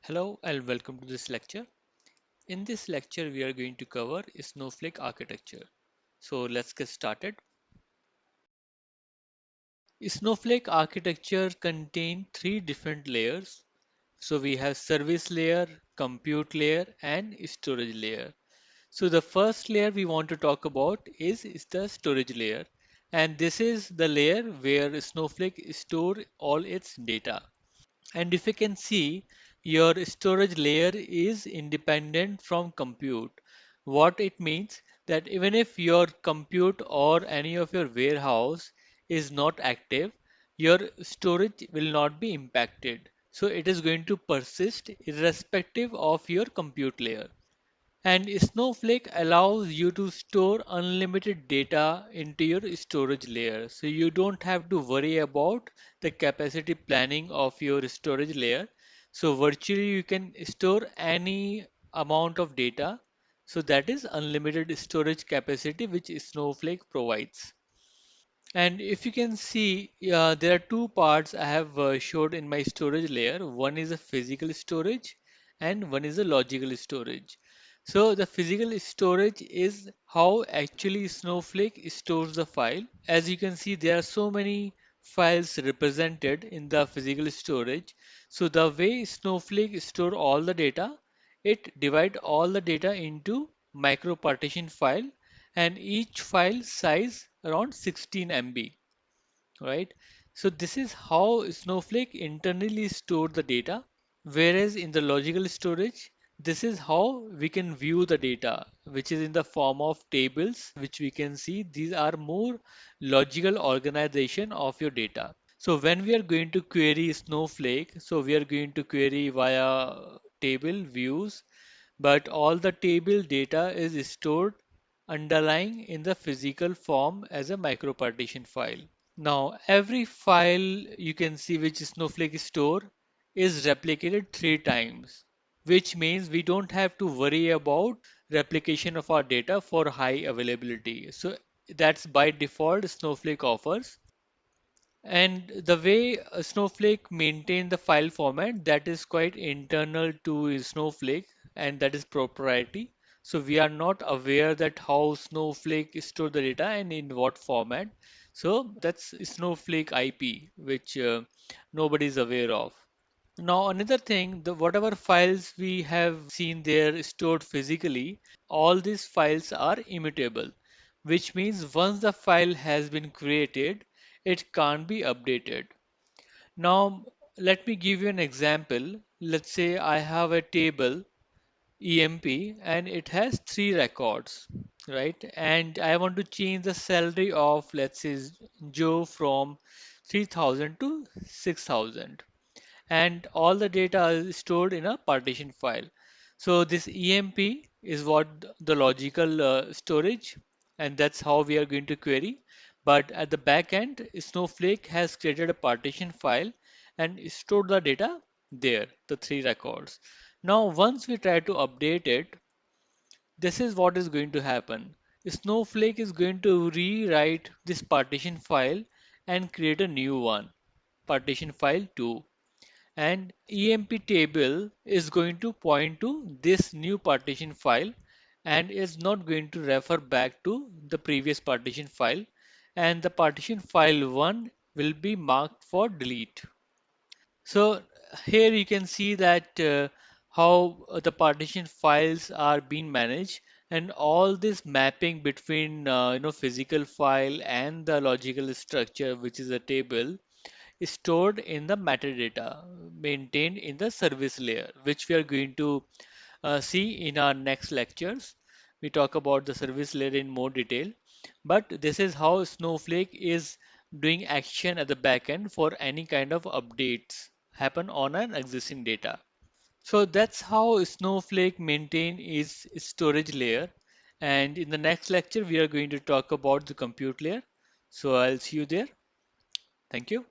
Hello and welcome to this lecture. In this lecture, we are going to cover Snowflake architecture. So let's get started. Snowflake architecture contains three different layers. So we have service layer, compute layer, and storage layer. So the first layer we want to talk about is the storage layer. And this is the layer where Snowflake store all its data. And if you can see, your storage layer is independent from compute. What it means that even if your compute or any of your warehouse is not active, your storage will not be impacted. So it is going to persist irrespective of your compute layer. And Snowflake allows you to store unlimited data into your storage layer. So you don't have to worry about the capacity planning of your storage layer. So virtually you can store any amount of data. So that is unlimited storage capacity which Snowflake provides. And if you can see, there are two parts I have showed in my storage layer. One is a physical storage and one is a logical storage. So the physical storage is how actually Snowflake stores the file. As you can see, there are so many files represented in the physical storage. So the way Snowflake store all the data, it divide all the data into micro partition file and each file size around 16 MB, right? So this is how Snowflake internally store the data, whereas in the logical storage, this is how we can view the data, which is in the form of tables, which we can see these are more logical organization of your data. So when we are going to query Snowflake, so we are going to query via table views, but all the table data is stored underlying in the physical form as a micropartition file. Now, every file you can see which Snowflake store is replicated three times, which means we don't have to worry about replication of our data for high availability. So that's by default Snowflake offers. And the way Snowflake maintain the file format that is quite internal to Snowflake and that is proprietary. So we are not aware that how Snowflake store the data and in what format. So that's Snowflake IP, which nobody is aware of. Now another thing, the whatever files we have seen there stored physically, all these files are immutable, which means once the file has been created, it can't be updated. Now let me give you an example. Let's say I have a table EMP and it has three records, right? And I want to change the salary of, let's say, Joe from 3000 to 6000, and all the data is stored in a partition file. So this EMP is what the logical storage, and that's how we are going to query. But at the back end, Snowflake has created a partition file and stored the data there, the three records. Now, once we try to update it, this is what is going to happen. Snowflake is going to rewrite this partition file and create a new one, partition file 2, and EMP table is going to point to this new partition file and is not going to refer back to the previous partition file, and the partition file 1 will be marked for delete. So here you can see that how the partition files are being managed, and all this mapping between physical file and the logical structure, which is a table, is stored in the metadata maintained in the service layer, which we are going to see in our next lectures. We talk about the service layer in more detail, but this is how Snowflake is doing action at the back end for any kind of updates happen on an existing data. So that's how Snowflake maintain its storage layer. And in the next lecture, we are going to talk about the compute layer. So I'll see you there. Thank you.